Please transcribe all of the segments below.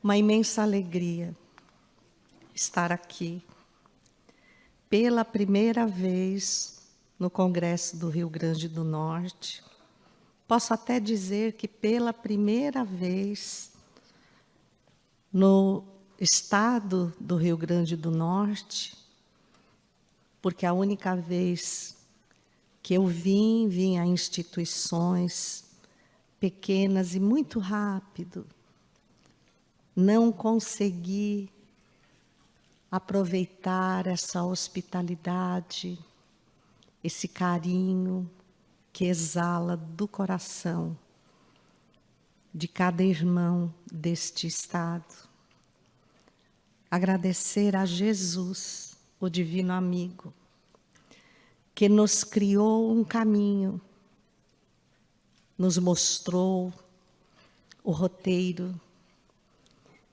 Uma imensa alegria estar aqui pela primeira vez no Congresso do Rio Grande do Norte. Posso até dizer que pela primeira vez no estado do Rio Grande do Norte, porque a única vez que eu vim a instituições pequenas e muito rápido, não consegui aproveitar essa hospitalidade, esse carinho que exala do coração de cada irmão deste estado. Agradecer a Jesus, o divino amigo, que nos criou um caminho, nos mostrou o roteiro,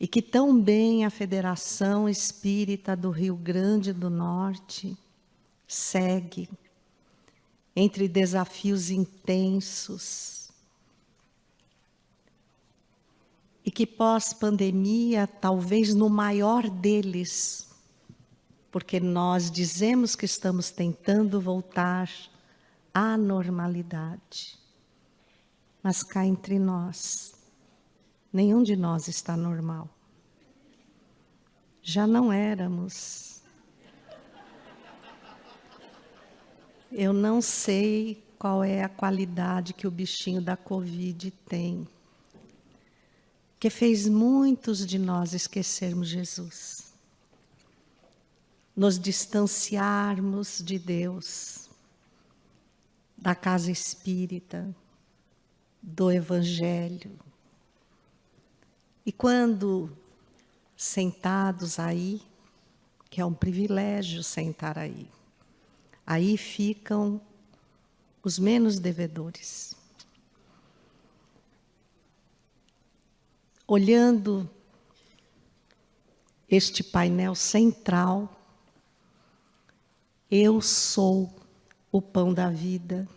e que tão bem a Federação Espírita do Rio Grande do Norte segue entre desafios intensos e que pós-pandemia, talvez no maior deles, porque nós dizemos que estamos tentando voltar à normalidade, mas cá entre nós, nenhum de nós está normal. Já não éramos. Eu não sei qual é a qualidade que o bichinho da Covid tem, que fez muitos de nós esquecermos Jesus, nos distanciarmos de Deus, da casa espírita, do Evangelho. E quando sentados aí, que é um privilégio sentar aí, aí ficam os menos devedores. Olhando este painel central, eu sou o pão da vida.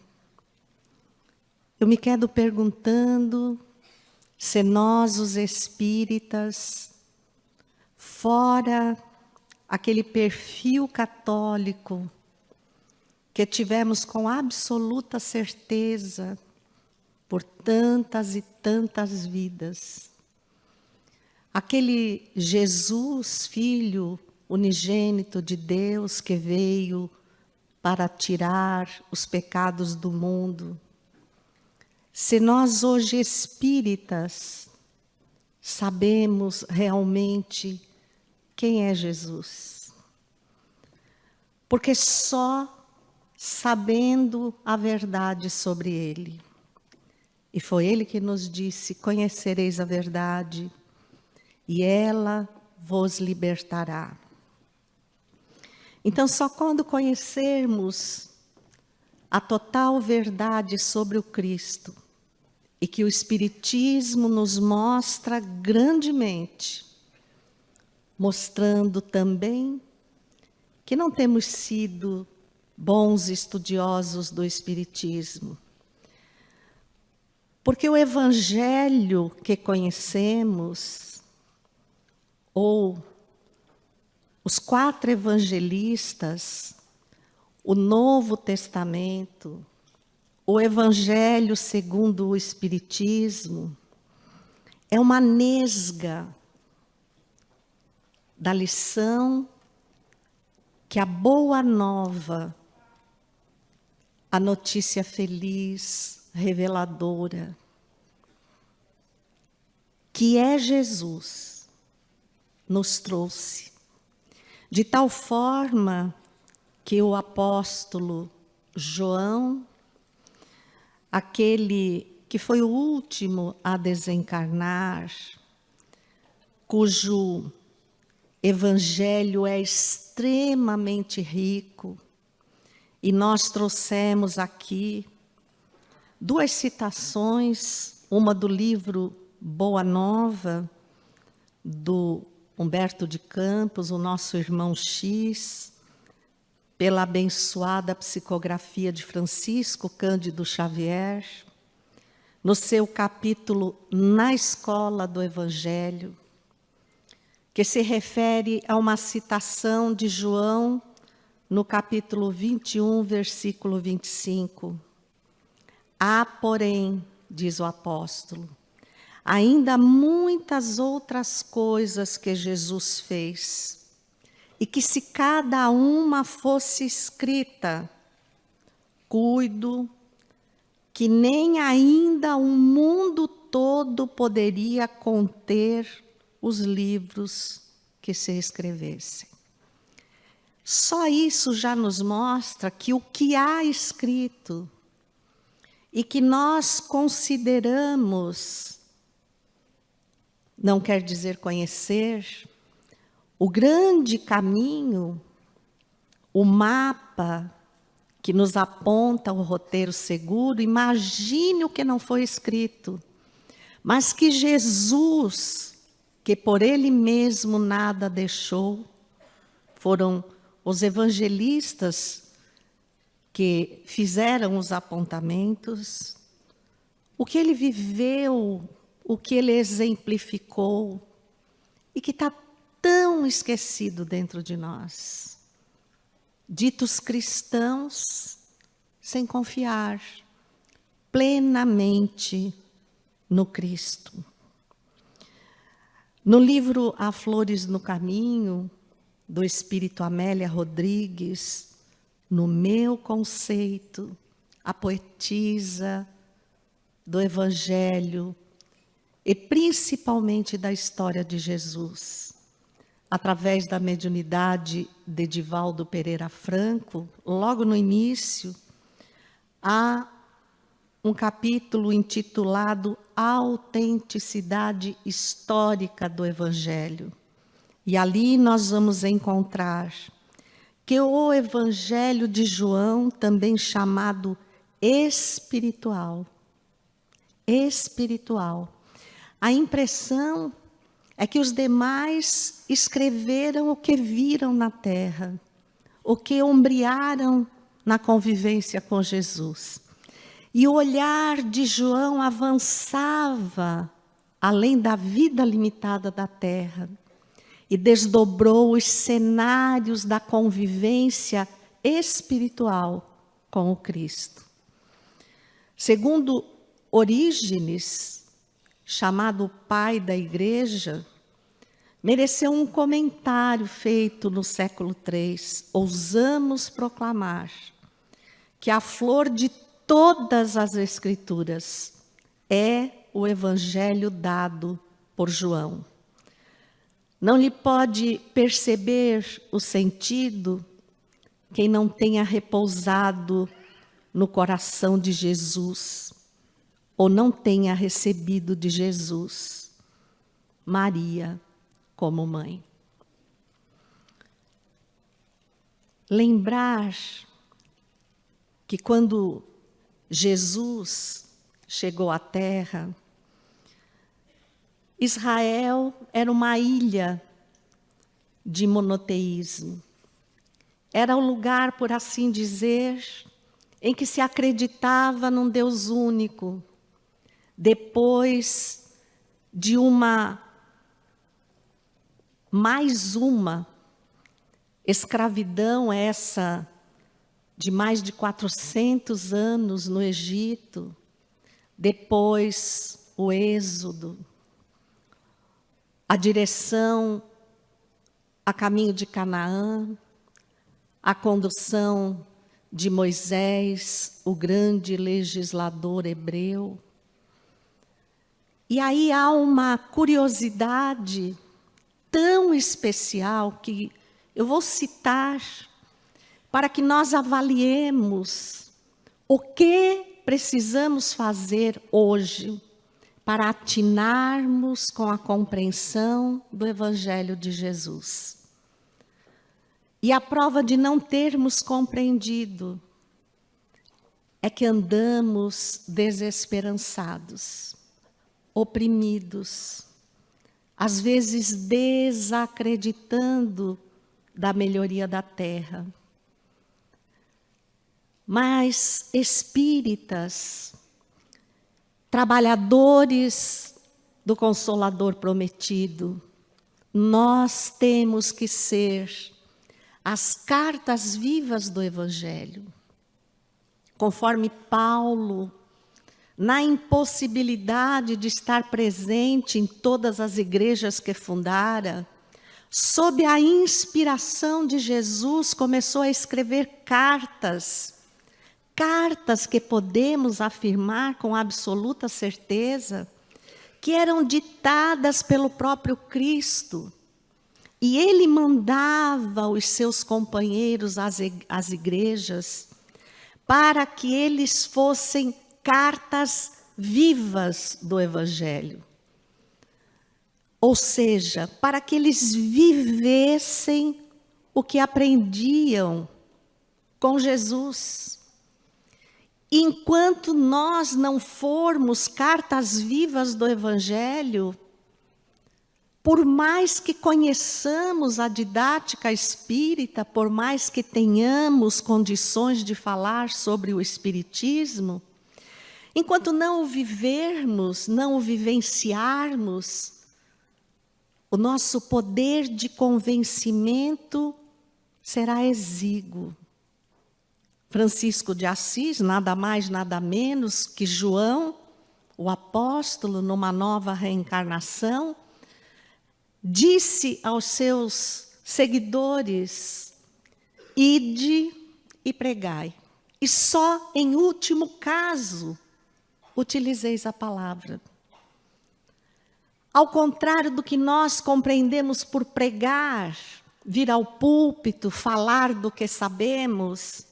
Eu me quedo perguntando se nós, os espíritas, fora aquele perfil católico que tivemos com absoluta certeza por tantas e tantas vidas, aquele Jesus, Filho unigênito de Deus que veio para tirar os pecados do mundo, se nós hoje espíritas sabemos realmente quem é Jesus. Porque só sabendo a verdade sobre ele, e foi ele que nos disse, conhecereis a verdade, e ela vos libertará. Então, só quando conhecermos a total verdade sobre o Cristo, e que o Espiritismo nos mostra grandemente, mostrando também que não temos sido bons estudiosos do Espiritismo, porque o Evangelho que conhecemos, ou os 4 evangelistas, o Novo Testamento, o Evangelho segundo o Espiritismo, é uma nesga da lição que a boa nova, a notícia feliz, reveladora, que é Jesus, nos trouxe. De tal forma que o apóstolo João, aquele que foi o último a desencarnar, cujo evangelho é extremamente rico, e nós trouxemos aqui 2 citações, uma do livro Boa Nova, do Humberto de Campos, o nosso irmão X, pela abençoada psicografia de Francisco Cândido Xavier, no seu capítulo Na Escola do Evangelho, que se refere a uma citação de João, no capítulo 21, versículo 25. Há, porém, diz o apóstolo, ainda muitas outras coisas que Jesus fez, e que se cada uma fosse escrita, cuido que nem ainda o mundo todo poderia conter os livros que se escrevessem. Só isso já nos mostra que o que há escrito e que nós consideramos, não quer dizer conhecer, o grande caminho, o mapa que nos aponta o roteiro seguro, imagine o que não foi escrito, mas que Jesus, que por Ele mesmo nada deixou, foram os evangelistas que fizeram os apontamentos, o que Ele viveu, o que Ele exemplificou, e que está tão esquecido dentro de nós. Ditos cristãos, sem confiar plenamente no Cristo. No livro Há Flores no Caminho, do Espírito Amélia Rodrigues, no meu conceito, a poetisa do Evangelho e principalmente da história de Jesus, através da mediunidade de Divaldo Pereira Franco, logo no início, há um capítulo intitulado Autenticidade Histórica do Evangelho. E ali nós vamos encontrar que o Evangelho de João, também chamado espiritual, a impressão é que os demais escreveram o que viram na terra, o que ombrearam na convivência com Jesus. E o olhar de João avançava além da vida limitada da terra e desdobrou os cenários da convivência espiritual com o Cristo. Segundo Orígenes, chamado pai da Igreja, mereceu um comentário feito no século III. Ousamos proclamar que a flor de todas as Escrituras é o Evangelho dado por João. Não lhe pode perceber o sentido quem não tenha repousado no coração de Jesus, ou não tenha recebido de Jesus Maria como mãe. Lembrar que quando Jesus chegou à Terra, Israel era uma ilha de monoteísmo. Era o lugar, por assim dizer, em que se acreditava num Deus único, depois de mais uma escravidão, essa de mais de 400 anos no Egito, depois o êxodo, a direção a caminho de Canaã, a condução de Moisés, o grande legislador hebreu. E aí há uma curiosidade tão especial que eu vou citar para que nós avaliemos o que precisamos fazer hoje para atinarmos com a compreensão do Evangelho de Jesus. E a prova de não termos compreendido é que andamos desesperançados, oprimidos, às vezes desacreditando da melhoria da terra. Mas espíritas, trabalhadores do Consolador prometido, nós temos que ser as cartas vivas do Evangelho. Conforme Paulo, na impossibilidade de estar presente em todas as igrejas que fundara, sob a inspiração de Jesus, começou a escrever cartas que podemos afirmar com absoluta certeza que eram ditadas pelo próprio Cristo. E ele mandava os seus companheiros às igrejas para que eles fossem cartas vivas do Evangelho. Ou seja, para que eles vivessem o que aprendiam com Jesus. Enquanto nós não formos cartas vivas do Evangelho, por mais que conheçamos a didática espírita, por mais que tenhamos condições de falar sobre o espiritismo, enquanto não o vivermos, não o vivenciarmos, o nosso poder de convencimento será exíguo. Francisco de Assis, nada mais, nada menos que João, o apóstolo, numa nova reencarnação, disse aos seus seguidores: ide e pregai. E só em último caso utilizeis a palavra. Ao contrário do que nós compreendemos por pregar, vir ao púlpito, falar do que sabemos,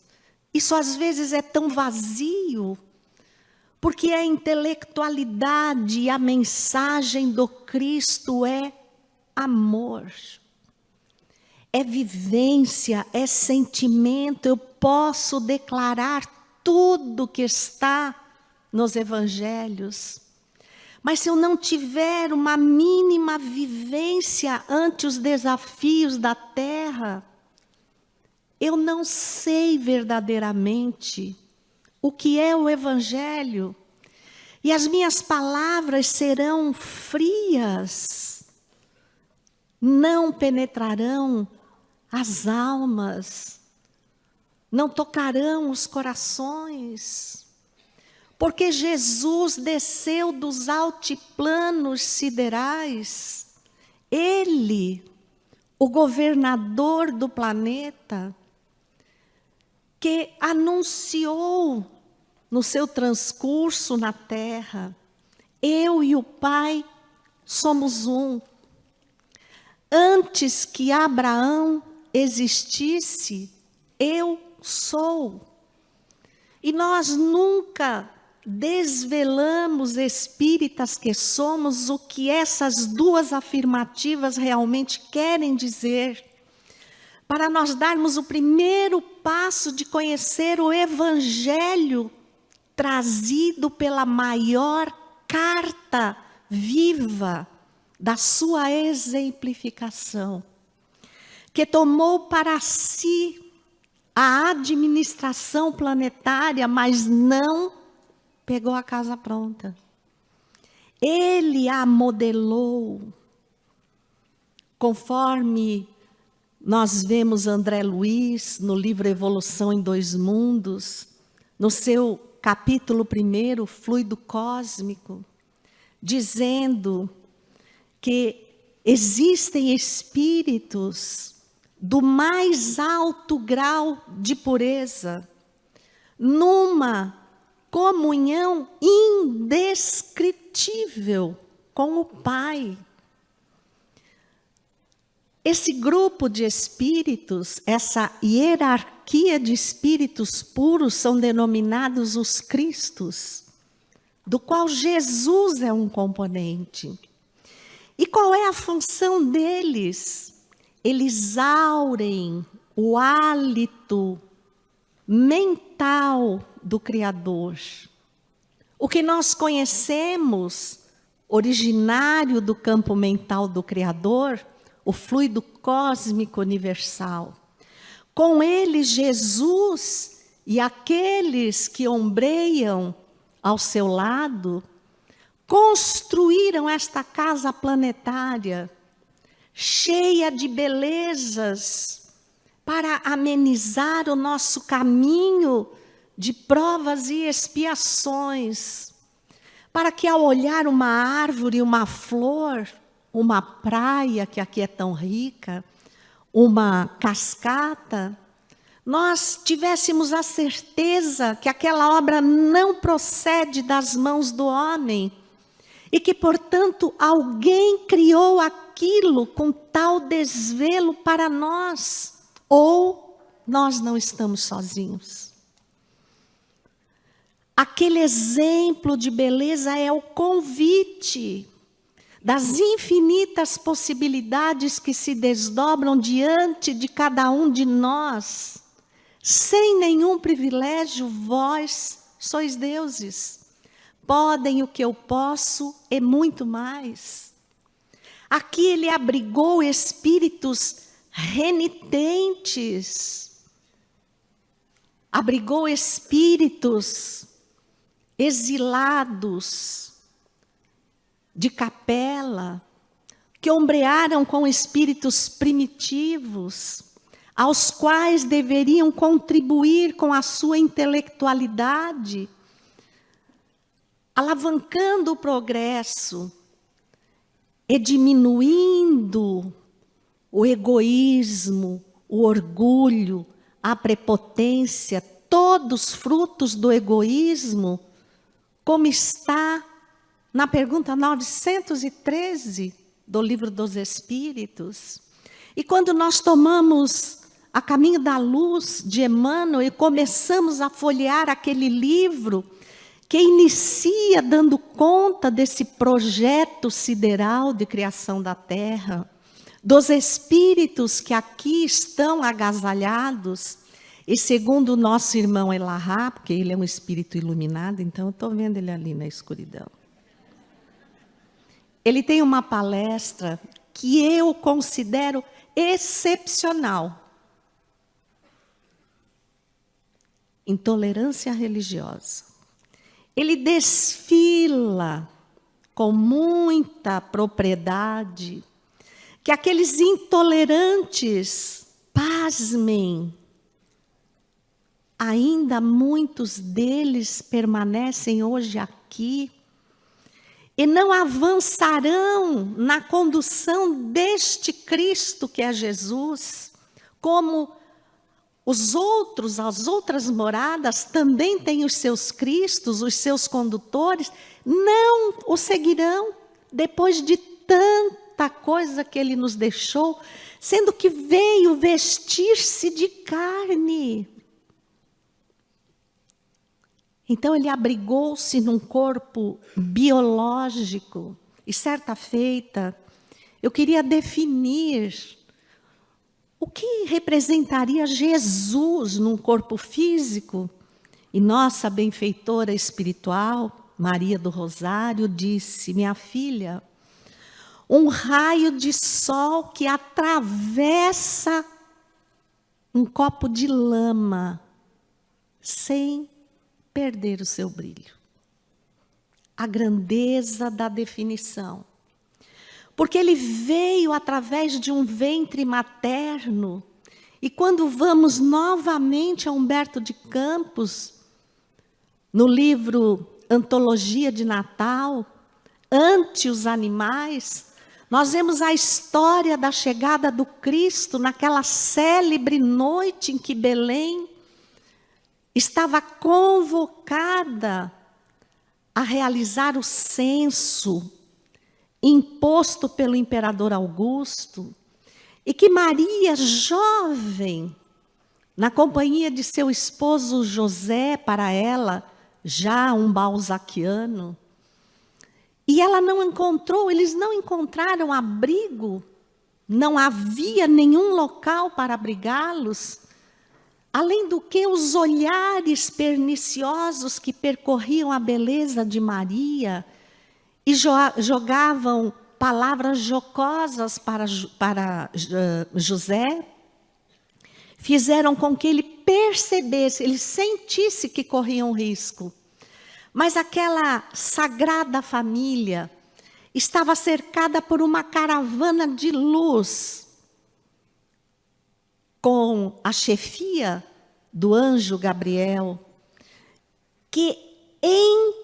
isso às vezes é tão vazio, porque a intelectualidade e a mensagem do Cristo é amor, é vivência, é sentimento. Eu posso declarar tudo que está nos evangelhos, mas se eu não tiver uma mínima vivência ante os desafios da terra, eu não sei verdadeiramente o que é o Evangelho, e as minhas palavras serão frias, não penetrarão as almas, não tocarão os corações, porque Jesus desceu dos altiplanos siderais, Ele, o governador do planeta, que anunciou no seu transcurso na terra: eu e o Pai somos um. Antes que Abraão existisse, eu sou. E nós nunca desvelamos, espíritas que somos, o que essas duas afirmativas realmente querem dizer, para nós darmos o primeiro passo de conhecer o Evangelho trazido pela maior carta viva da sua exemplificação, que tomou para si a administração planetária, mas não pegou a casa pronta. Ele a modelou, conforme nós vemos André Luiz, no livro Evolução em Dois Mundos, no seu capítulo 1, Fluido Cósmico, dizendo que existem espíritos do mais alto grau de pureza, numa comunhão indescritível com o Pai. Esse grupo de espíritos, essa hierarquia de espíritos puros, são denominados os Cristos, do qual Jesus é um componente. E qual é a função deles? Eles aurem o hálito mental do Criador. O que nós conhecemos, originário do campo mental do Criador, o fluido cósmico universal. Com ele, Jesus e aqueles que ombreiam ao seu lado, construíram esta casa planetária, cheia de belezas, para amenizar o nosso caminho de provas e expiações, para que ao olhar uma árvore, uma flor, uma praia, que aqui é tão rica, uma cascata, nós tivéssemos a certeza que aquela obra não procede das mãos do homem e que, portanto, alguém criou aquilo com tal desvelo para nós, ou nós não estamos sozinhos. Aquele exemplo de beleza é o convite das infinitas possibilidades que se desdobram diante de cada um de nós. Sem nenhum privilégio, vós sois deuses. Podem o que eu posso e muito mais. Aqui ele abrigou espíritos renitentes, abrigou espíritos exilados de capela, que ombrearam com espíritos primitivos, aos quais deveriam contribuir com a sua intelectualidade, alavancando o progresso e diminuindo o egoísmo, o orgulho, a prepotência, todos frutos do egoísmo, como está na pergunta 913 do Livro dos Espíritos. E quando nós tomamos A Caminho da Luz de Emmanuel e começamos a folhear aquele livro que inicia dando conta desse projeto sideral de criação da Terra, dos espíritos que aqui estão agasalhados, e segundo o nosso irmão Elahá, porque ele é um espírito iluminado, então eu estou vendo ele ali na escuridão. Ele tem uma palestra que eu considero excepcional. Intolerância religiosa. Ele desfila com muita propriedade que aqueles intolerantes, pasmem, ainda muitos deles permanecem hoje aqui e não avançarão na condução deste Cristo que é Jesus, como os outros, as outras moradas também têm os seus Cristos, os seus condutores, não o seguirão depois de tanta coisa que ele nos deixou, sendo que veio vestir-se de carne. Então ele abrigou-se num corpo biológico. E certa feita, eu queria definir o que representaria Jesus num corpo físico. E nossa benfeitora espiritual, Maria do Rosário, disse: minha filha, um raio de sol que atravessa um copo de lama, sem perder o seu brilho. A grandeza da definição. Porque ele veio através de um ventre materno. E quando vamos novamente a Humberto de Campos, no livro Antologia de Natal, Ante os Animais, nós vemos a história da chegada do Cristo naquela célebre noite em que Belém estava convocada a realizar o censo imposto pelo imperador Augusto, e que Maria, jovem, na companhia de seu esposo José, para ela, já um balzaquiano, e ela não encontrou, eles não encontraram abrigo, não havia nenhum local para abrigá-los, além do que os olhares perniciosos que percorriam a beleza de Maria e jogavam palavras jocosas para José, fizeram com que ele percebesse, ele sentisse que corria um risco. Mas aquela sagrada família, estava cercada por uma caravana de luz, com a chefia do anjo Gabriel, que em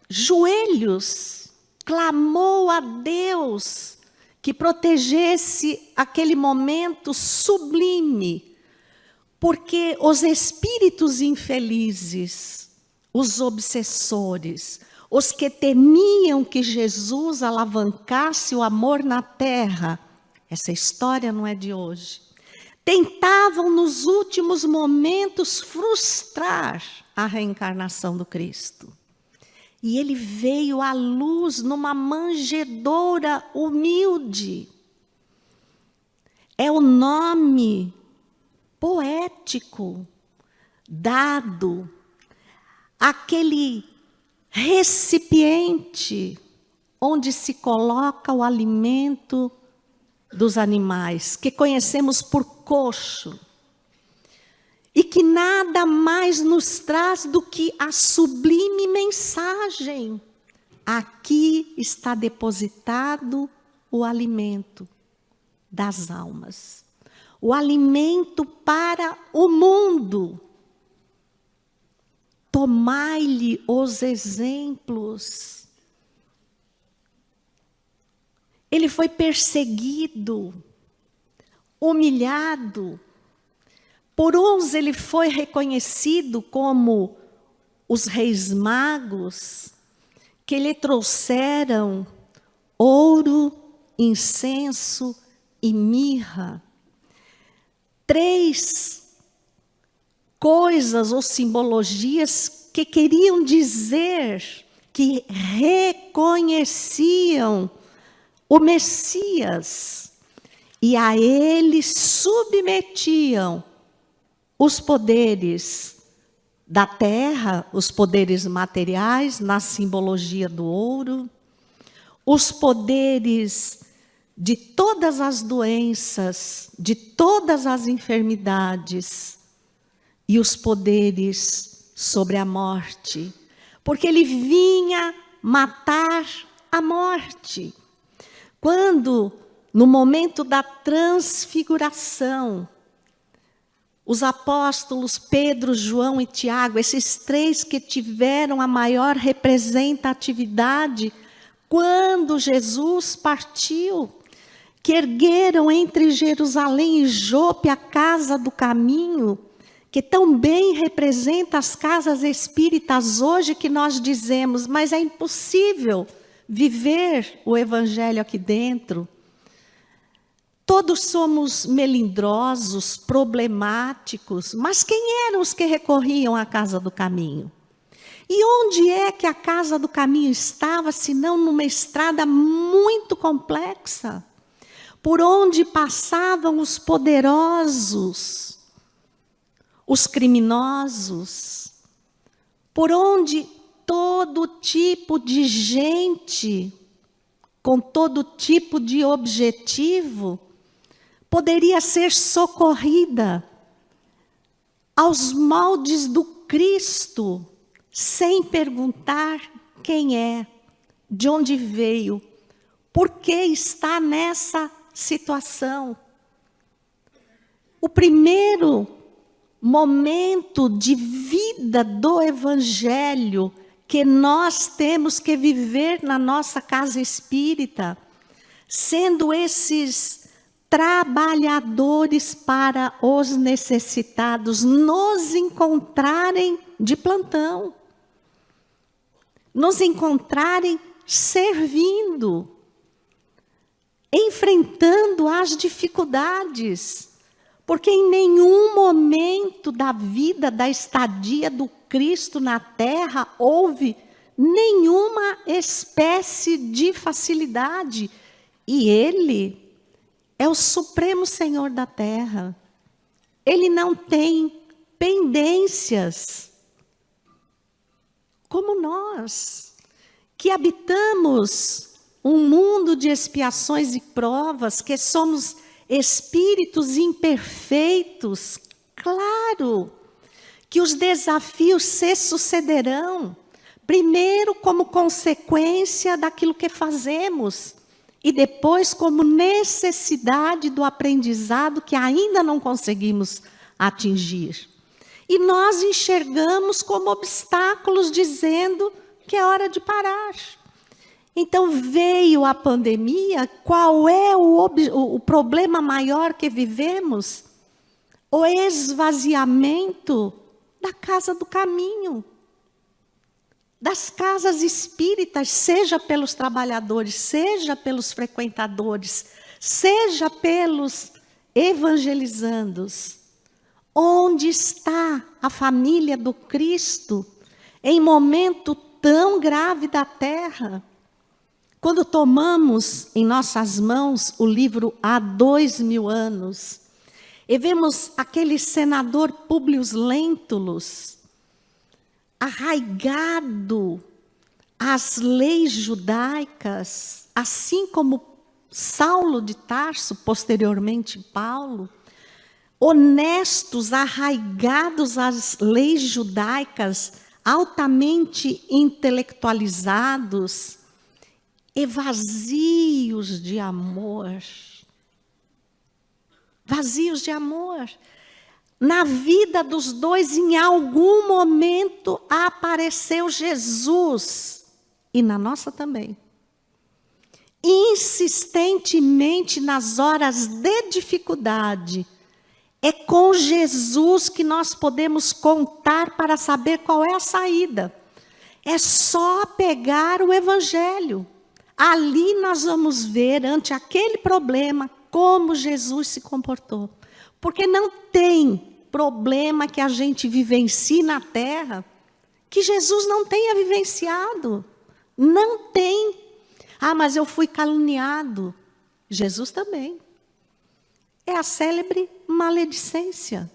joelhos clamou a Deus que protegesse aquele momento sublime, porque os espíritos infelizes, os obsessores, os que temiam que Jesus alavancasse o amor na terra, essa história não é de hoje, tentavam nos últimos momentos frustrar a reencarnação do Cristo. E ele veio à luz numa manjedoura humilde. É o nome poético dado àquele recipiente onde se coloca o alimento dos animais, que conhecemos por coxo, e que nada mais nos traz do que a sublime mensagem: aqui está depositado o alimento das almas, o alimento para o mundo. Tomai-lhe os exemplos. Ele foi perseguido, humilhado. Por uns ele foi reconhecido como os reis magos, que lhe trouxeram ouro, incenso e mirra. 3 coisas ou simbologias que queriam dizer que reconheciam o Messias, e a ele submetiam os poderes da terra, os poderes materiais, na simbologia do ouro, os poderes de todas as doenças, de todas as enfermidades, e os poderes sobre a morte, porque ele vinha matar a morte. Quando, no momento da transfiguração, os apóstolos Pedro, João e Tiago, esses 3 que tiveram a maior representatividade, quando Jesus partiu, que ergueram entre Jerusalém e Jope a casa do caminho, que tão bem representa as casas espíritas hoje, que nós dizemos, mas é impossível viver o evangelho aqui dentro. Todos somos melindrosos, problemáticos, mas quem eram os que recorriam à casa do caminho? E onde é que a casa do caminho estava, senão numa estrada muito complexa, por onde passavam os poderosos, os criminosos, por onde todo tipo de gente, com todo tipo de objetivo, poderia ser socorrida aos moldes do Cristo, sem perguntar quem é, de onde veio, por que está nessa situação. O primeiro momento de vida do Evangelho que nós temos que viver na nossa casa espírita, sendo esses trabalhadores para os necessitados nos encontrarem de plantão, nos encontrarem servindo, enfrentando as dificuldades, porque em nenhum momento da vida, da estadia do Cristo na terra, houve nenhuma espécie de facilidade. E Ele é o Supremo Senhor da terra. Ele não tem pendências, como nós, que habitamos um mundo de expiações e provas, que somos espíritos imperfeitos. Claro que os desafios se sucederão, Primeiro, como consequência daquilo que fazemos, e depois, como necessidade do aprendizado que ainda não conseguimos atingir. E nós enxergamos como obstáculos, dizendo que é hora de parar. Então, veio a pandemia, qual é o problema maior que vivemos? O esvaziamento da casa do caminho, das casas espíritas, seja pelos trabalhadores, seja pelos frequentadores, seja pelos evangelizandos. Onde está a família do Cristo em momento tão grave da terra? Quando tomamos em nossas mãos o livro Há 2000 anos, e vemos aquele senador Públio Lentulus, arraigado às leis judaicas, assim como Saulo de Tarso, posteriormente Paulo, honestos, arraigados às leis judaicas, altamente intelectualizados e vazios de amor. Vazios de amor. Na vida dos dois, em algum momento, apareceu Jesus. E na nossa também. Insistentemente, nas horas de dificuldade, é com Jesus que nós podemos contar para saber qual é a saída. É só pegar o Evangelho. Ali nós vamos ver, ante aquele problema, como Jesus se comportou. Porque não tem problema que a gente vivencie na terra que Jesus não tenha vivenciado. Não tem. Ah, mas eu fui caluniado. Jesus também. É a célebre maledicência.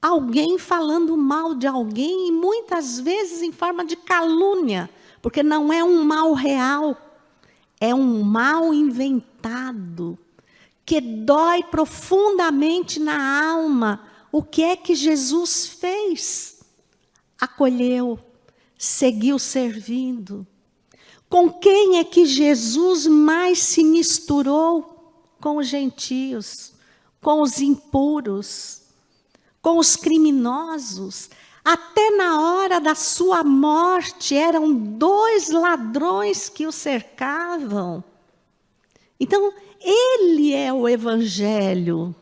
Alguém falando mal de alguém, e muitas vezes em forma de calúnia, porque não é um mal real, é um mal inventado, que dói profundamente na alma. O que é que Jesus fez? Acolheu, seguiu servindo. Com quem é que Jesus mais se misturou? Com os gentios, com os impuros, com os criminosos. Até na hora da sua morte, eram 2 ladrões que o cercavam. Então, ele é o Evangelho.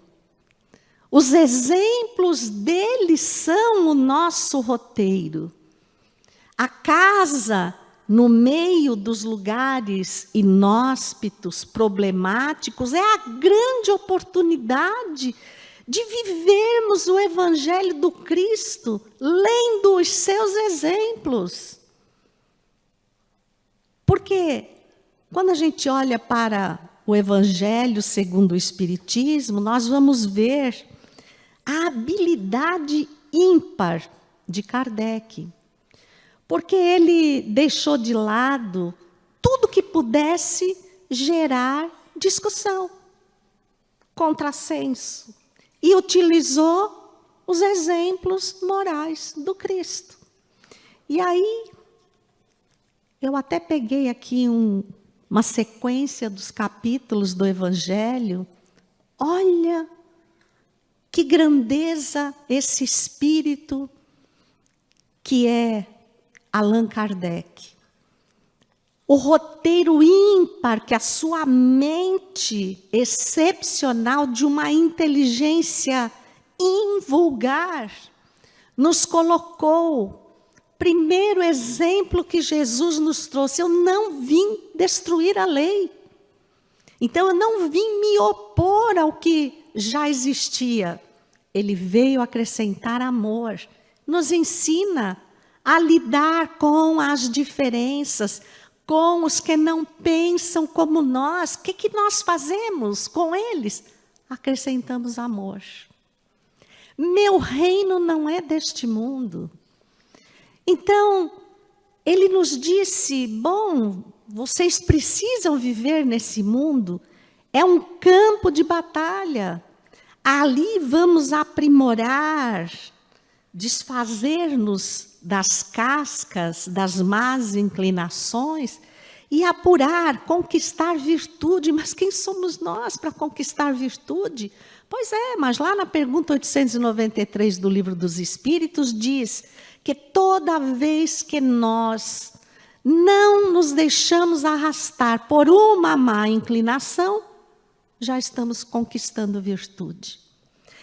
Os exemplos dele são o nosso roteiro. A casa, no meio dos lugares inóspitos, problemáticos, é a grande oportunidade de vivermos o Evangelho do Cristo, lendo os seus exemplos. Porque quando a gente olha para o Evangelho segundo o Espiritismo, nós vamos ver a habilidade ímpar de Kardec. Porque ele deixou de lado tudo que pudesse gerar discussão, contrassenso, e utilizou os exemplos morais do Cristo. E aí, eu até peguei aqui uma sequência dos capítulos do Evangelho. Olha que grandeza esse espírito que é Allan Kardec. O roteiro ímpar que a sua mente excepcional, de uma inteligência invulgar, nos colocou. Primeiro exemplo que Jesus nos trouxe: eu não vim destruir a lei. Então eu não vim me opor ao que já existia. Ele veio acrescentar amor. Nos ensina a lidar com as diferenças, com os que não pensam como nós. O que nós fazemos com eles? Acrescentamos amor. Meu reino não é deste mundo. Então, ele nos disse: bom, vocês precisam viver nesse mundo, é um campo de batalha. Ali vamos aprimorar, desfazer-nos das cascas, das más inclinações e apurar, conquistar virtude. Mas quem somos nós para conquistar virtude? Pois é, mas lá na pergunta 893 do Livro dos Espíritos diz que toda vez que nós não nos deixamos arrastar por uma má inclinação, já estamos conquistando virtude.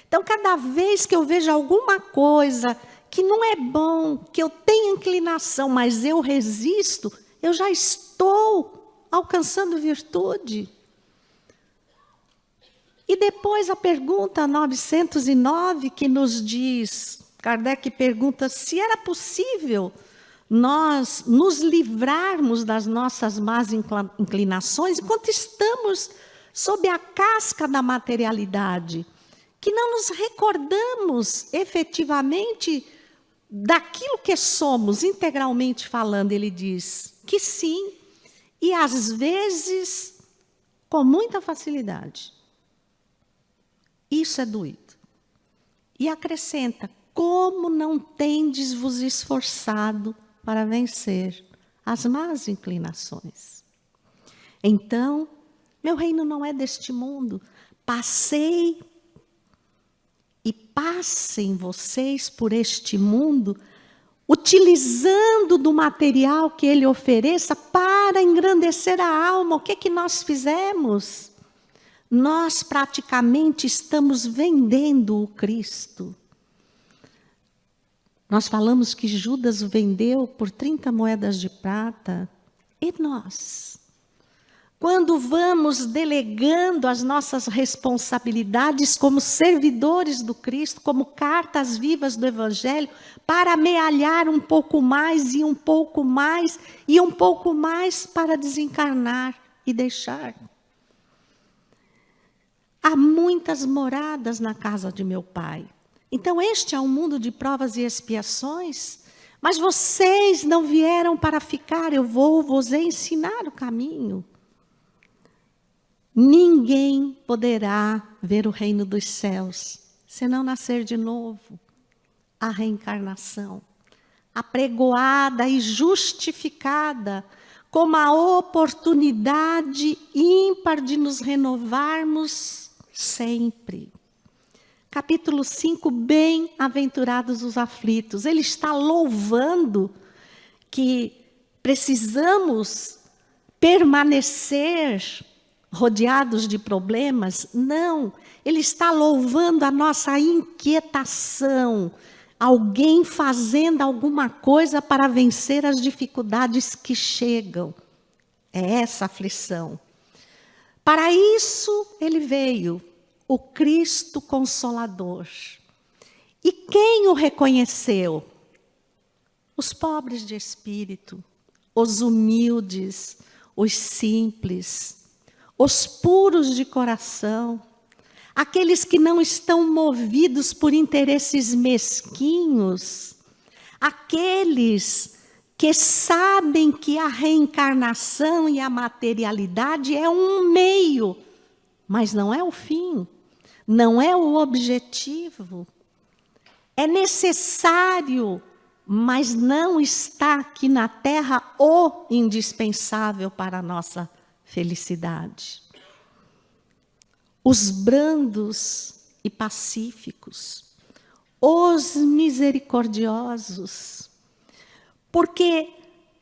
Então, cada vez que eu vejo alguma coisa que não é bom, que eu tenho inclinação, mas eu resisto, eu já estou alcançando virtude. E depois a pergunta 909, que nos diz, Kardec pergunta se era possível nós nos livrarmos das nossas más inclinações enquanto estamos sob a casca da materialidade, que não nos recordamos efetivamente daquilo que somos, integralmente falando. Ele diz que sim, e às vezes com muita facilidade. Isso é doído. E acrescenta, como não tendes vos esforçado para vencer as más inclinações? Então, meu reino não é deste mundo. Passei e passem vocês por este mundo, utilizando do material que ele ofereça para engrandecer a alma. O que nós fizemos? Nós praticamente estamos vendendo o Cristo. Nós falamos que Judas o vendeu por 30 moedas de prata. E nós? Quando vamos delegando as nossas responsabilidades como servidores do Cristo, como cartas vivas do Evangelho, para amealhar um pouco mais e um pouco mais e um pouco mais para desencarnar e deixar. Há muitas moradas na casa de meu Pai. Então este é um mundo de provas e expiações, mas vocês não vieram para ficar, eu vou vos ensinar o caminho. Ninguém poderá ver o reino dos céus, se não nascer de novo. A reencarnação, apregoada e justificada como a oportunidade ímpar de nos renovarmos sempre. Capítulo 5, bem-aventurados os aflitos. Ele está louvando que precisamos permanecer rodeados de problemas. Não, ele está louvando a nossa inquietação. Alguém fazendo alguma coisa para vencer as dificuldades que chegam. É essa aflição. Para isso ele veio, o Cristo Consolador. E quem o reconheceu? Os pobres de espírito, os humildes, os simples, os puros de coração, aqueles que não estão movidos por interesses mesquinhos, aqueles que sabem que a reencarnação e a materialidade é um meio, mas não é o fim, não é o objetivo. É necessário, mas não está aqui na Terra o indispensável para a nossa felicidade. Os brandos e pacíficos, os misericordiosos, porque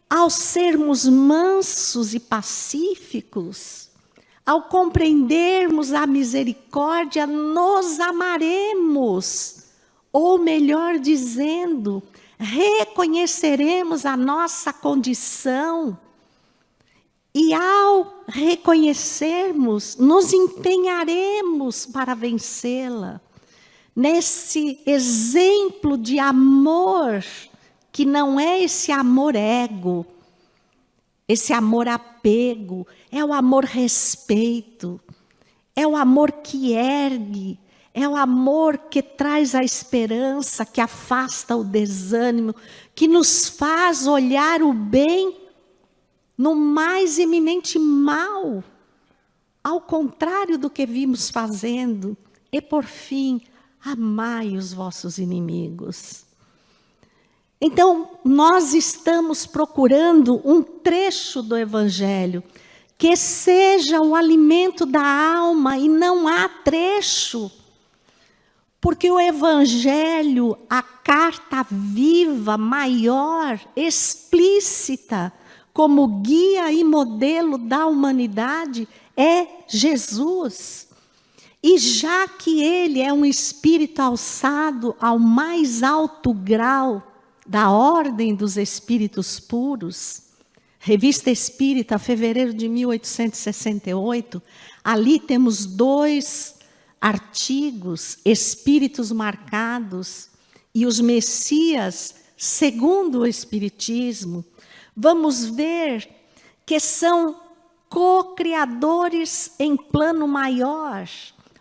ao sermos mansos e pacíficos, ao compreendermos a misericórdia, nos amaremos, ou melhor dizendo, reconheceremos a nossa condição. E ao reconhecermos, nos empenharemos para vencê-la. Nesse exemplo de amor, que não é esse amor ego, esse amor apego, é o amor respeito, é o amor que ergue, é o amor que traz a esperança, que afasta o desânimo, que nos faz olhar o bem no mais eminente mal, ao contrário do que vimos fazendo. E por fim, amai os vossos inimigos. Então, nós estamos procurando um trecho do Evangelho que seja o alimento da alma, e não há trecho. Porque o Evangelho, a carta viva, maior, explícita, como guia e modelo da humanidade, é Jesus. E já que ele é um espírito alçado ao mais alto grau da ordem dos espíritos puros, Revista Espírita, fevereiro de 1868, ali temos 2 artigos, Espíritos Marcados e os Messias, segundo o Espiritismo. Vamos ver que são co-criadores em plano maior,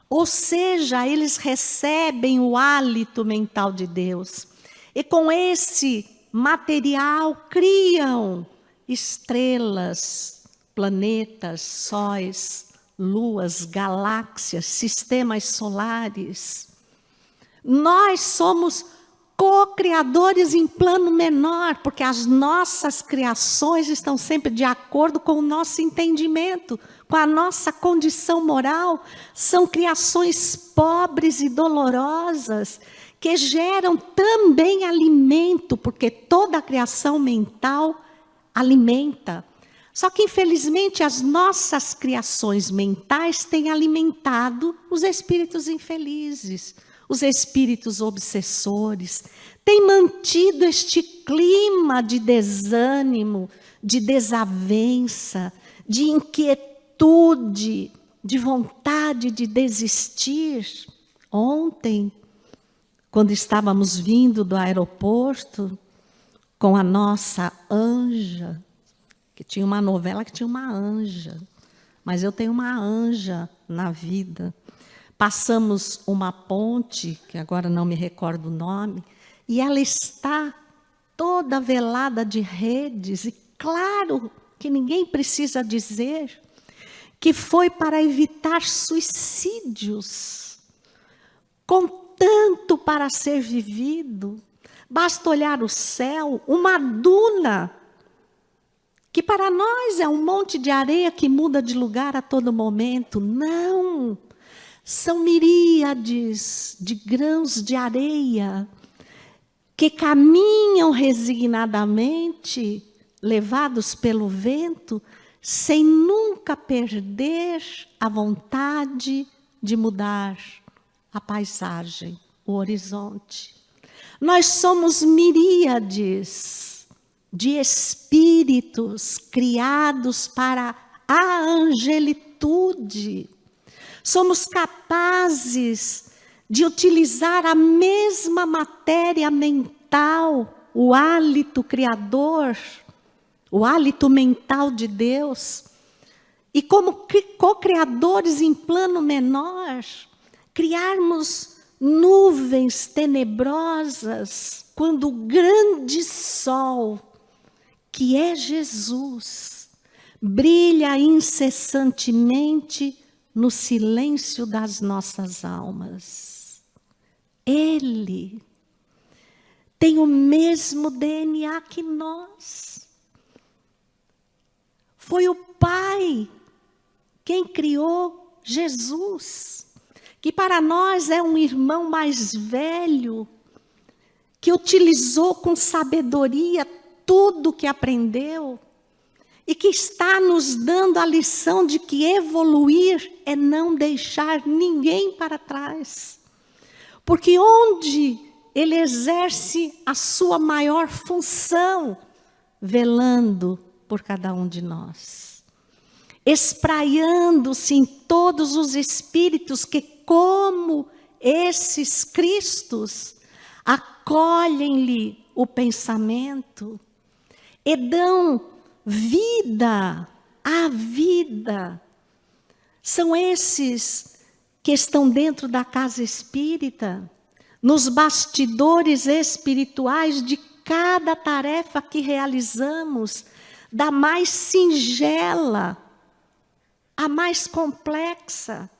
ou seja, eles recebem o hálito mental de Deus. E com esse material criam estrelas, planetas, sóis, luas, galáxias, sistemas solares. Nós somos co-criadores em plano menor, porque as nossas criações estão sempre de acordo com o nosso entendimento, com a nossa condição moral. São criações pobres e dolorosas, que geram também alimento, porque toda a criação mental alimenta. Só que, infelizmente, as nossas criações mentais têm alimentado os espíritos infelizes, os espíritos obsessores, têm mantido este clima de desânimo, de desavença, de inquietude, de vontade de desistir. Ontem, quando estávamos vindo do aeroporto, com a nossa anja, que tinha uma novela que tinha uma anja, mas eu tenho uma anja na vida. Passamos uma ponte, que agora não me recordo o nome, e ela está toda velada de redes, e claro que ninguém precisa dizer que foi para evitar suicídios, com tanto para ser vivido. Basta olhar o céu, uma duna, que para nós é um monte de areia que muda de lugar a todo momento. Não, são miríades de grãos de areia que caminham resignadamente, levados pelo vento, sem nunca perder a vontade de mudar a paisagem, o horizonte. Nós somos miríades de espíritos criados para a angelitude. Somos capazes de utilizar a mesma matéria mental, o hálito criador, o hálito mental de Deus, e como co-criadores em plano menor, criarmos nuvens tenebrosas, quando o grande sol, que é Jesus, brilha incessantemente no silêncio das nossas almas. Ele tem o mesmo DNA que nós. Foi o Pai quem criou Jesus, que para nós é um irmão mais velho, que utilizou com sabedoria tudo que aprendeu, e que está nos dando a lição de que evoluir é não deixar ninguém para trás. Porque onde ele exerce a sua maior função, velando por cada um de nós, espraiando-se em todos os espíritos que, como esses Cristos, acolhem-lhe o pensamento e dão vida à vida. São esses que estão dentro da casa espírita, nos bastidores espirituais de cada tarefa que realizamos, da mais singela à mais complexa.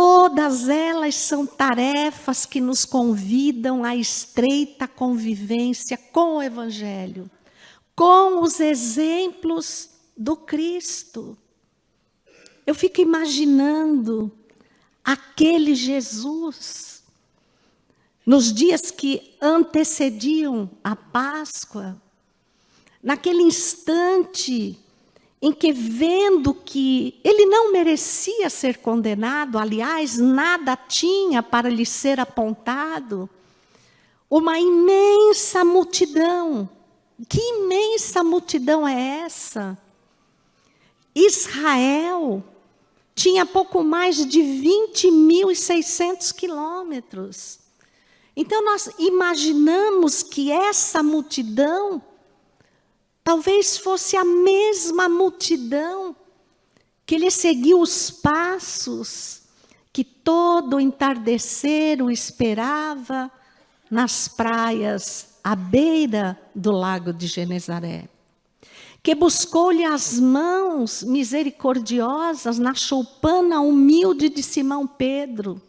Todas elas são tarefas que nos convidam à estreita convivência com o Evangelho, com os exemplos do Cristo. Eu fico imaginando aquele Jesus, nos dias que antecediam a Páscoa, naquele instante em que, vendo que ele não merecia ser condenado, aliás, nada tinha para lhe ser apontado, uma imensa multidão. Que imensa multidão é essa? Israel tinha pouco mais de 20.600 quilômetros. Então, nós imaginamos que essa multidão talvez fosse a mesma multidão que lhe seguiu os passos, que todo o entardecer o esperava nas praias à beira do lago de Genezaré, que buscou-lhe as mãos misericordiosas na choupana humilde de Simão Pedro,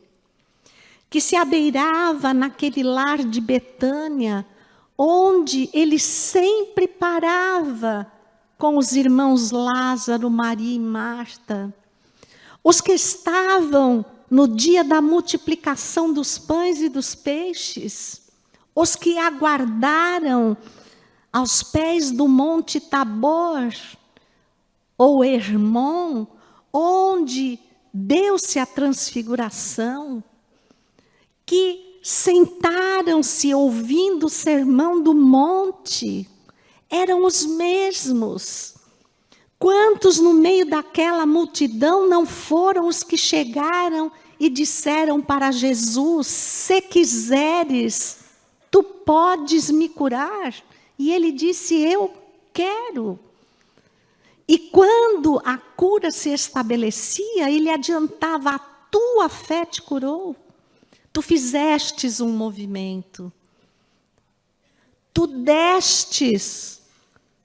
que se abeirava naquele lar de Betânia, onde ele sempre parava com os irmãos Lázaro, Maria e Marta. Os que estavam no dia da multiplicação dos pães e dos peixes, os que aguardaram aos pés do Monte Tabor, ou Hermon, onde deu-se a transfiguração, que sentaram-se ouvindo o sermão do monte, eram os mesmos. Quantos no meio daquela multidão não foram os que chegaram e disseram para Jesus: se quiseres, tu podes me curar? E ele disse: eu quero. E quando a cura se estabelecia, ele adiantava: a tua fé te curou. Tu fizestes um movimento. Tu destes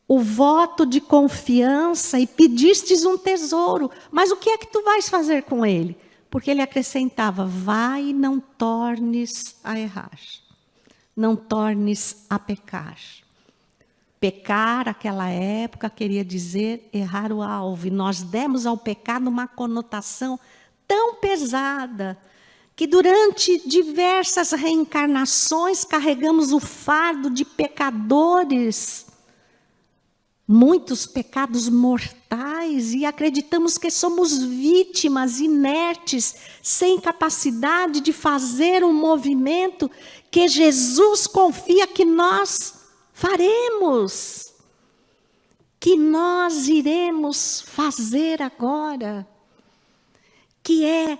o voto de confiança e pedistes um tesouro. Mas o que é que tu vais fazer com ele? Porque ele acrescentava: vai e não tornes a errar. Não tornes a pecar. Pecar, naquela época, queria dizer errar o alvo. E nós demos ao pecado uma conotação tão pesada, que durante diversas reencarnações carregamos o fardo de pecadores, muitos pecados mortais, e acreditamos que somos vítimas inertes, sem capacidade de fazer um movimento que Jesus confia que nós faremos, que nós iremos fazer agora, que é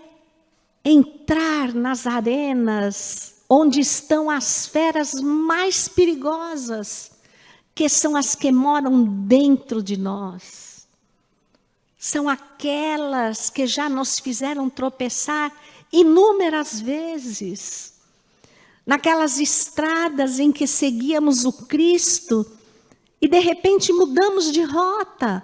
entrar nas arenas onde estão as feras mais perigosas, que são as que moram dentro de nós. São aquelas que já nos fizeram tropeçar inúmeras vezes. Naquelas estradas em que seguíamos o Cristo e de repente mudamos de rota.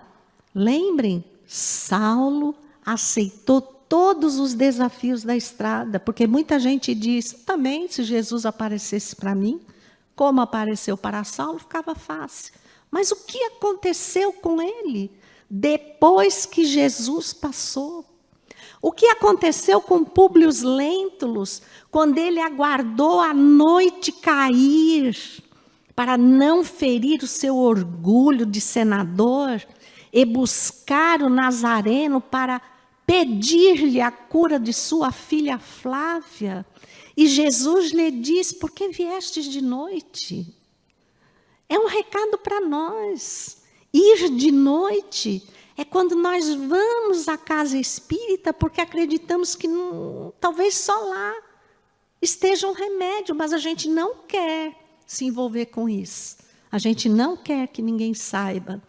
Lembrem, Saulo aceitou todos os desafios da estrada, porque muita gente diz: também, se Jesus aparecesse para mim, como apareceu para Saulo, ficava fácil. Mas o que aconteceu com ele depois que Jesus passou? O que aconteceu com Públio Lentulus, quando ele aguardou a noite cair, para não ferir o seu orgulho de senador, e buscar o Nazareno para pedir-lhe a cura de sua filha Flávia? E Jesus lhe diz: por que viestes de noite? É um recado para nós. Ir de noite é quando nós vamos à casa espírita porque acreditamos que talvez só lá esteja um remédio, mas a gente não quer se envolver com isso. A gente não quer que ninguém saiba.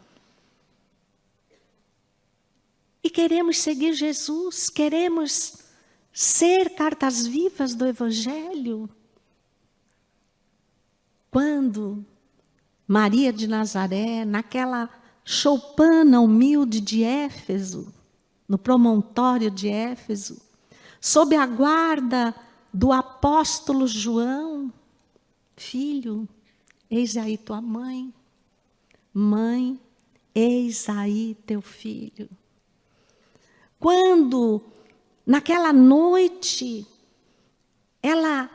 E queremos seguir Jesus, queremos ser cartas vivas do Evangelho. Quando Maria de Nazaré, naquela choupana humilde de Éfeso, no promontório de Éfeso, sob a guarda do apóstolo João: filho, eis aí tua mãe. Mãe, eis aí teu filho. Quando, naquela noite, ela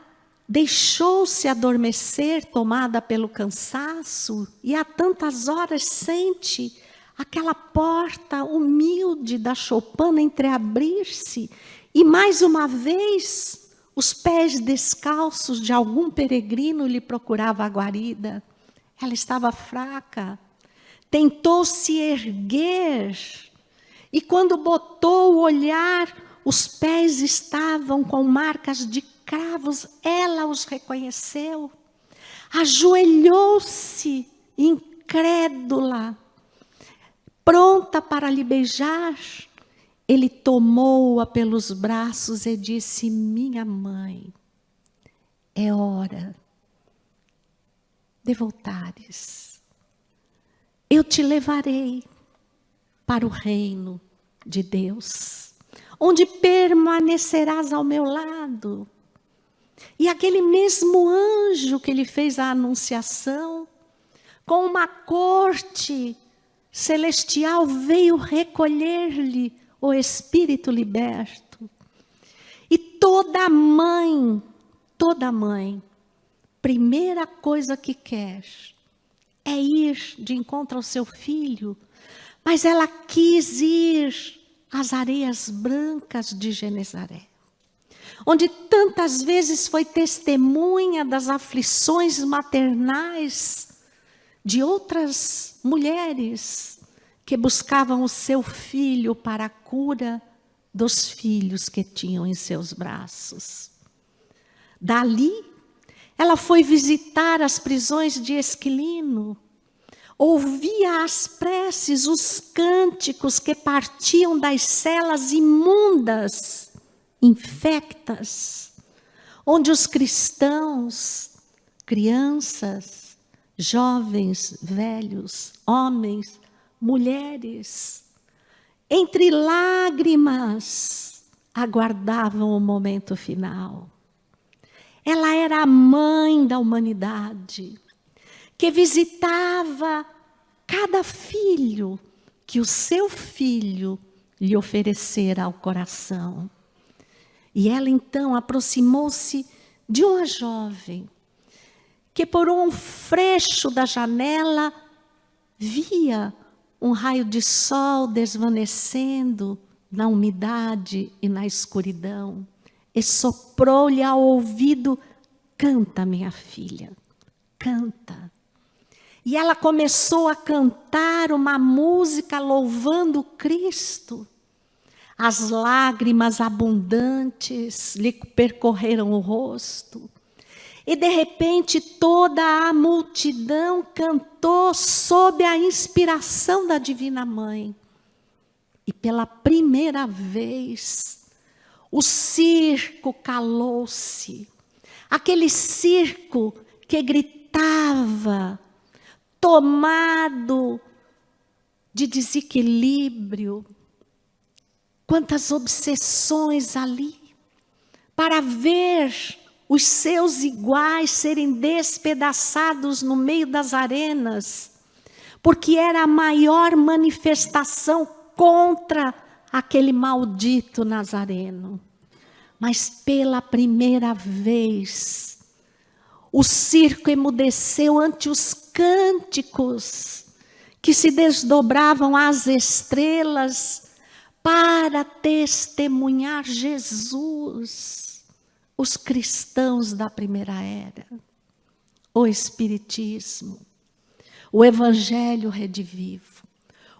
deixou-se adormecer, tomada pelo cansaço, e há tantas horas sente aquela porta humilde da choupana entreabrir-se, e mais uma vez os pés descalços de algum peregrino lhe procurava a guarida. Ela estava fraca, tentou se erguer, e quando botou o olhar, os pés estavam com marcas de cravos. Ela os reconheceu, ajoelhou-se, incrédula, pronta para lhe beijar. Ele tomou-a pelos braços e disse: minha mãe, é hora de voltares. Eu te levarei para o reino de Deus, onde permanecerás ao meu lado. E aquele mesmo anjo que lhe fez a anunciação, com uma corte celestial, veio recolher-lhe o espírito liberto. E toda mãe, primeira coisa que quer é ir de encontro ao seu filho, mas ela quis ir às areias brancas de Genezaré, onde tantas vezes foi testemunha das aflições maternais de outras mulheres que buscavam o seu filho para a cura dos filhos que tinham em seus braços. Dali, ela foi visitar as prisões de Esquilino, ouvia as preces, os cânticos que partiam das celas imundas, infectas, onde os cristãos, crianças, jovens, velhos, homens, mulheres, entre lágrimas, aguardavam o momento final. Ela era a mãe da humanidade, que visitava cada filho que o seu filho lhe oferecera ao coração. E ela então aproximou-se de uma jovem, que por um freixo da janela via um raio de sol desvanecendo na umidade e na escuridão, e soprou-lhe ao ouvido: canta, minha filha, canta. E ela começou a cantar uma música louvando Cristo. As lágrimas abundantes lhe percorreram o rosto. E de repente toda a multidão cantou sob a inspiração da Divina Mãe. E pela primeira vez, o circo calou-se. Aquele circo que gritava, tomado de desequilíbrio. Quantas obsessões ali, para ver os seus iguais serem despedaçados no meio das arenas, porque era a maior manifestação contra aquele maldito Nazareno. Mas pela primeira vez, o circo emudeceu ante os cânticos que se desdobravam às estrelas para testemunhar Jesus. Os cristãos da primeira era, o Espiritismo, o Evangelho redivivo,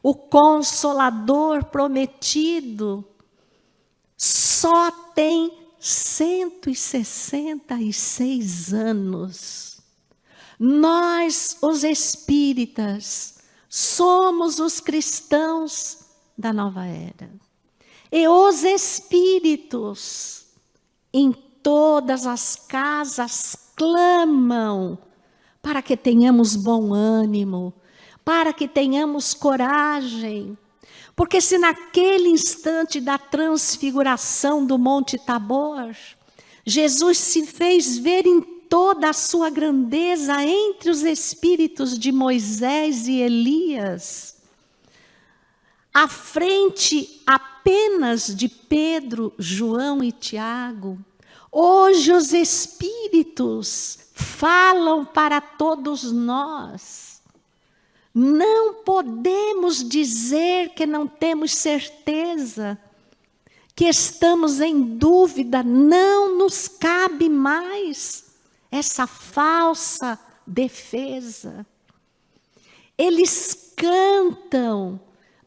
o Consolador prometido, só tem 166 anos. Nós, os espíritas, somos os cristãos da nova era. E os espíritos, em todas as casas, clamam para que tenhamos bom ânimo, para que tenhamos coragem, Porque se naquele instante da transfiguração do Monte Tabor, Jesus se fez ver em toda a sua grandeza entre os espíritos de Moisés e Elias, à frente apenas de Pedro, João e Tiago, hoje os espíritos falam para todos nós. Não podemos dizer que não temos certeza, que estamos em dúvida, não nos cabe mais essa falsa defesa. Eles cantam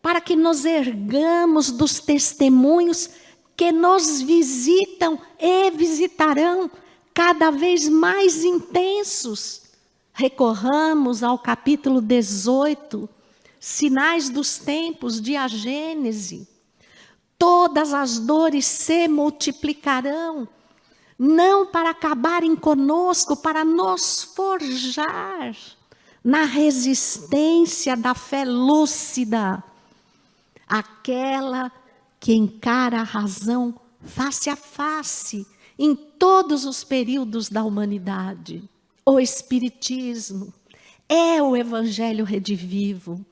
para que nos ergamos dos testemunhos que nos visitam e visitarão cada vez mais intensos. Recorramos ao capítulo 18, Sinais dos Tempos, de A Gênese. Todas as dores se multiplicarão, não para acabarem conosco, para nos forjar na resistência da fé lúcida, aquela que encara a razão face a face em todos os períodos da humanidade. O Espiritismo é o Evangelho redivivo,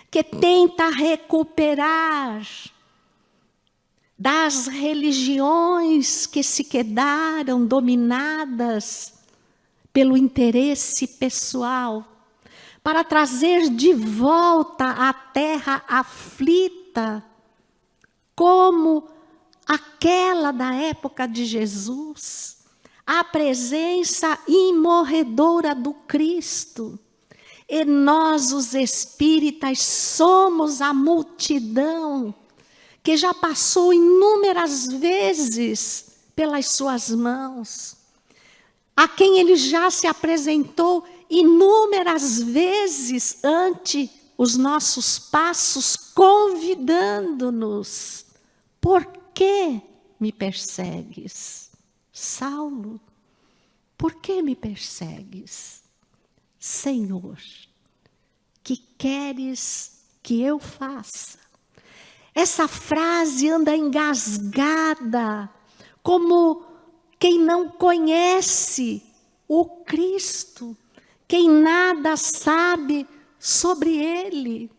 que tenta recuperar das religiões que se quedaram dominadas pelo interesse pessoal, para trazer de volta a terra aflita, como aquela da época de Jesus, a presença imorredora do Cristo. E nós, os espíritas, somos a multidão que já passou inúmeras vezes pelas suas mãos, a quem ele já se apresentou inúmeras vezes ante os nossos passos, convidando-nos. Por que me persegues, Saulo? Por que me persegues? Senhor, que queres que eu faça? Essa frase anda engasgada, como quem não conhece o Cristo, quem nada sabe sobre Ele.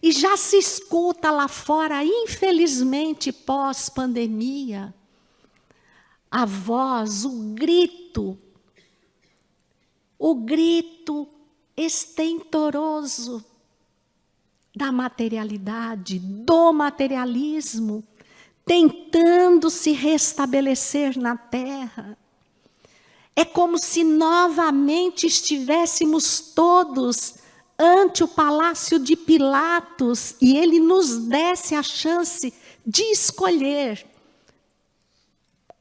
E já se escuta lá fora, infelizmente, pós-pandemia, a voz, o grito estentoroso da materialidade, do materialismo, tentando se restabelecer na terra. É como se novamente estivéssemos todos ante o palácio de Pilatos e ele nos desse a chance de escolher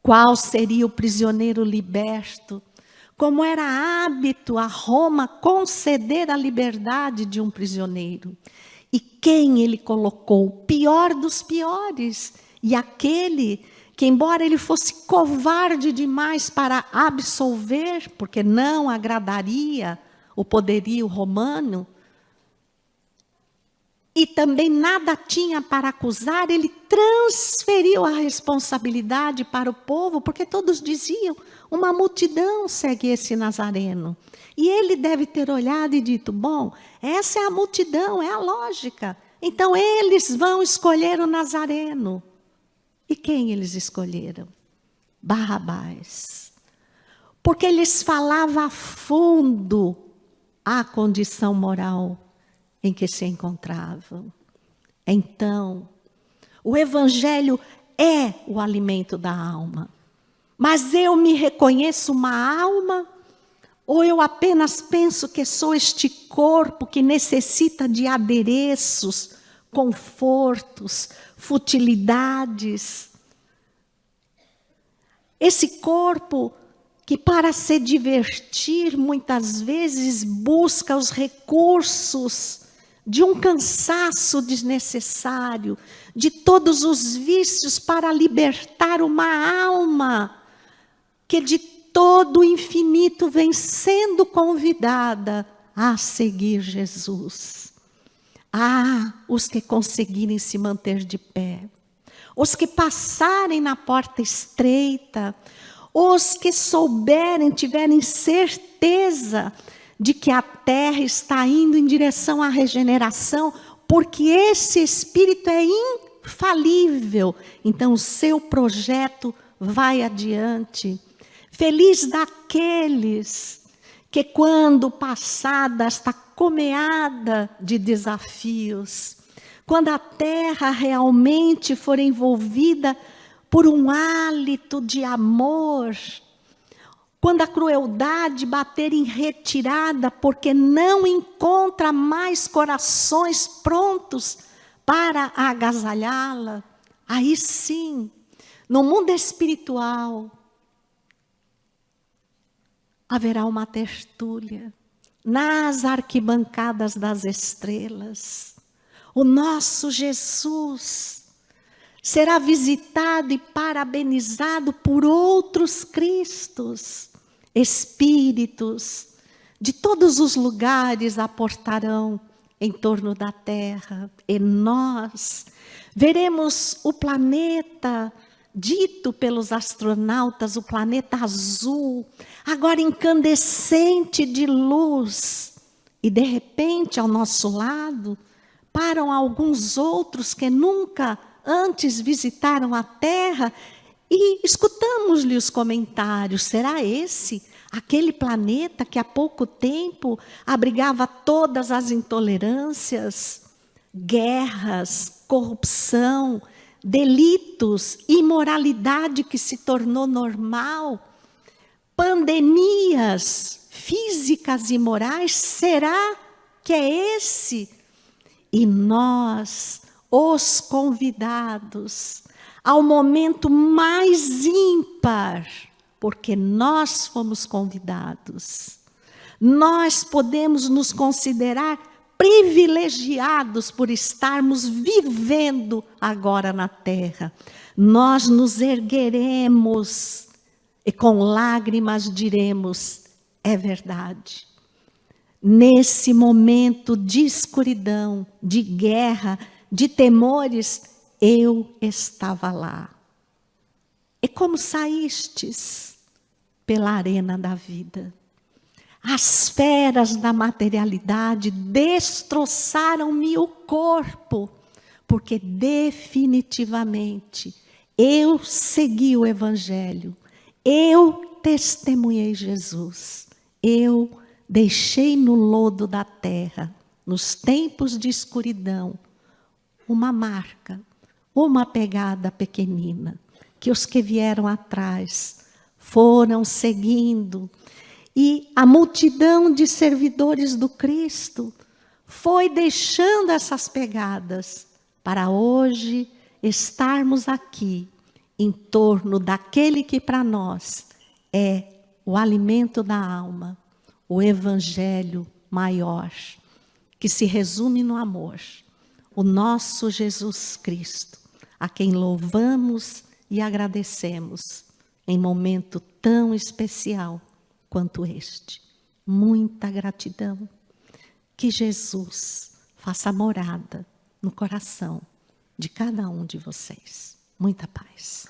qual seria o prisioneiro liberto, como era hábito a Roma conceder a liberdade de um prisioneiro. E quem ele colocou? O pior dos piores. E aquele que, embora ele fosse covarde demais para absolver, porque não agradaria o poderio romano, e também nada tinha para acusar, ele transferiu a responsabilidade para o povo, porque todos diziam, uma multidão segue esse Nazareno. E ele deve ter olhado e dito, bom, essa é a multidão, é a lógica. Então eles vão escolher o Nazareno. E quem eles escolheram? Barrabás. Porque lhes falava a fundo a condição moral em que se encontravam. Então, o Evangelho é o alimento da alma. Mas eu me reconheço uma alma, ou eu apenas penso que sou este corpo que necessita de adereços, confortos, futilidades? Esse corpo que, para se divertir, muitas vezes busca os recursos de um cansaço desnecessário, de todos os vícios para libertar uma alma que de todo o infinito vem sendo convidada a seguir Jesus. Ah, os que conseguirem se manter de pé, os que passarem na porta estreita, os que souberem, tiverem certeza de que a terra está indo em direção à regeneração, porque esse Espírito é infalível. Então o seu projeto vai adiante. Feliz daqueles que, quando passada esta comeada de desafios, quando a terra realmente for envolvida por um hálito de amor, quando a crueldade bater em retirada, porque não encontra mais corações prontos para agasalhá-la, aí sim, no mundo espiritual, haverá uma tertúlia nas arquibancadas das estrelas. O nosso Jesus será visitado e parabenizado por outros Cristos. Espíritos de todos os lugares aportarão em torno da terra. E nós veremos o planeta dito pelos astronautas, o planeta azul, agora incandescente de luz. E de repente, ao nosso lado, param alguns outros que nunca antes visitaram a Terra e escutamos-lhe os comentários. Será esse aquele planeta que há pouco tempo abrigava todas as intolerâncias, guerras, corrupção, delitos, imoralidade que se tornou normal, pandemias físicas e morais? Será que é esse? E nós, os convidados, ao momento mais ímpar, porque nós fomos convidados, nós podemos nos considerar privilegiados por estarmos vivendo agora na terra. Nós nos ergueremos e com lágrimas diremos: é verdade. Nesse momento de escuridão, de guerra, de temores, eu estava lá. E como saístes? Pela arena da vida. As feras da materialidade destroçaram-me o corpo, porque definitivamente eu segui o Evangelho, eu testemunhei Jesus, eu deixei no lodo da terra, nos tempos de escuridão, uma marca, uma pegada pequenina, que os que vieram atrás foram seguindo. E a multidão de servidores do Cristo foi deixando essas pegadas para hoje estarmos aqui em torno daquele que para nós é o alimento da alma, o Evangelho maior, que se resume no amor, o nosso Jesus Cristo, a quem louvamos e agradecemos em momento tão especial quanto este. Muita gratidão. Que Jesus faça morada no coração de cada um de vocês. Muita paz.